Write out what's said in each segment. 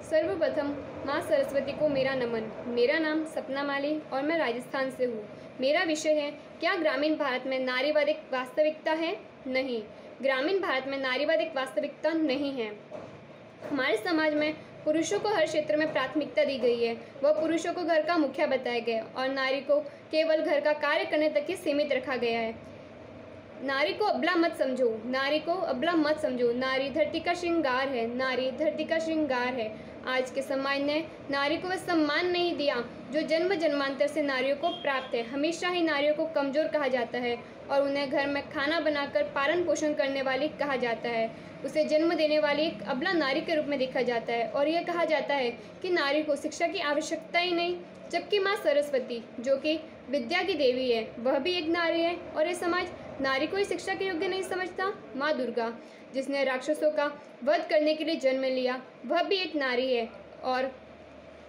सर्वप्रथम माँ सरस्वती को मेरा नमन। मेरा नाम सपना माली और मैं राजस्थान से हूँ। मेरा विषय है, क्या ग्रामीण भारत में नारीवाद एक वास्तविकता है? नहीं, ग्रामीण भारत में नारीवाद एक वास्तविकता नहीं है। हमारे समाज में पुरुषों को हर क्षेत्र में प्राथमिकता दी गई है। वह पुरुषों को घर का मुखिया बताया गया और नारी को केवल घर का कार्य करने तक ही सीमित रखा गया है। नारी को अबला मत समझो, नारी को अबला मत समझो। नारी धरती का श्रृंगार है, नारी धरती का श्रृंगार है। आज के समाज ने नारी को वह सम्मान नहीं दिया जो जन्म जन्मांतर से नारियों को प्राप्त है। हमेशा ही नारियों को कमज़ोर कहा जाता है और उन्हें घर में खाना बनाकर पालन पोषण करने वाली कहा जाता है। उसे जन्म देने वाली एक अबला नारी के रूप में देखा जाता है और यह कहा जाता है कि नारी को शिक्षा की आवश्यकता ही नहीं, जबकि माँ सरस्वती जो कि विद्या की देवी है, वह भी एक नारी है और यह समाज नारी को ही शिक्षा के योग्य नहीं समझता। माँ दुर्गा जिसने राक्षसों का वध करने के लिए जन्म लिया, वह भी एक नारी है और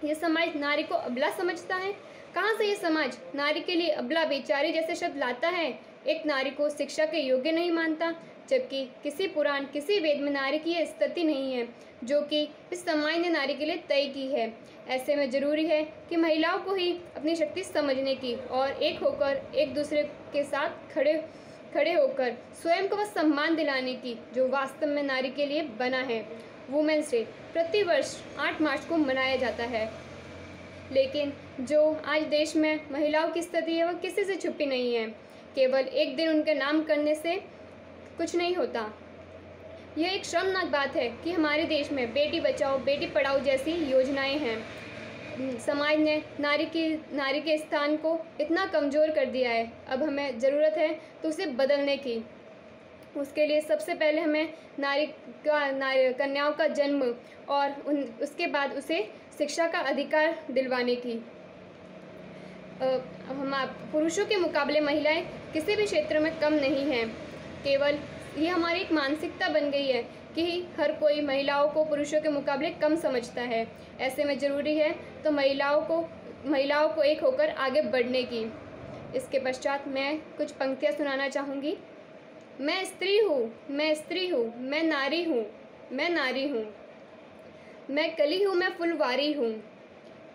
यह समाज नारी को अबला समझता है। कहाँ से यह समाज नारी के लिए अबला, बेचारी जैसे शब्द लाता है? एक नारी को शिक्षा के योग्य नहीं मानता, जबकि किसी पुराण, किसी वेद में नारी की यह स्थिति नहीं है जो कि इस समाज ने नारी के लिए तय की है। ऐसे में ज़रूरी है कि महिलाओं को ही अपनी शक्ति समझने की और एक होकर एक दूसरे के साथ खड़े होकर स्वयं को वह सम्मान दिलाने की जो वास्तव में नारी के लिए बना है। वुमेन्स डे प्रतिवर्ष 8 मार्च को मनाया जाता है, लेकिन जो आज देश में महिलाओं की स्थिति है वह किसी से छुपी नहीं है। केवल एक दिन उनके नाम करने से कुछ नहीं होता। यह एक शर्मनाक बात है कि हमारे देश में बेटी बचाओ बेटी पढ़ाओ जैसी योजनाएं हैं। समाज ने नारी के स्थान को इतना कमज़ोर कर दिया है। अब हमें ज़रूरत है तो उसे बदलने की। उसके लिए सबसे पहले हमें कन्याओं का जन्म और उसके बाद उसे शिक्षा का अधिकार दिलवाने की। हम पुरुषों के मुकाबले महिलाएं किसी भी क्षेत्र में कम नहीं हैं। केवल ये हमारी एक मानसिकता बन गई है कि हर कोई महिलाओं को पुरुषों के मुकाबले कम समझता है। ऐसे में ज़रूरी है तो महिलाओं को एक होकर आगे बढ़ने की। इसके पश्चात मैं कुछ पंक्तियाँ सुनाना चाहूँगी। मैं स्त्री हूँ, मैं स्त्री हूँ, मैं नारी हूँ, मैं नारी हूँ। मैं कली हूँ, मैं फुलवारी हूँ।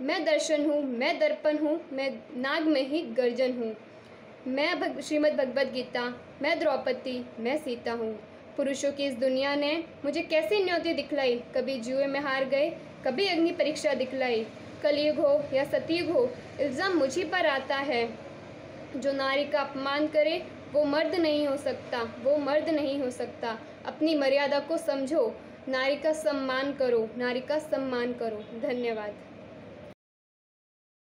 मैं दर्शन हूँ, मैं दर्पण हूँ, मैं नाग में ही गर्जन हूँ। मैं श्रीमद् भगवद गीता, मैं द्रौपदी, मैं सीता हूँ। पुरुषों की इस दुनिया ने मुझे कैसी न्योती दिखलाई। कभी जुए में हार गए, कभी अग्नि परीक्षा दिखलाई। कलयुग हो या सतयुग हो, इल्ज़ाम मुझी पर आता है। जो नारी का अपमान करे वो मर्द नहीं हो सकता, वो मर्द नहीं हो सकता। अपनी मर्यादा को समझो, नारी का सम्मान करो, नारी का सम्मान करो। धन्यवाद।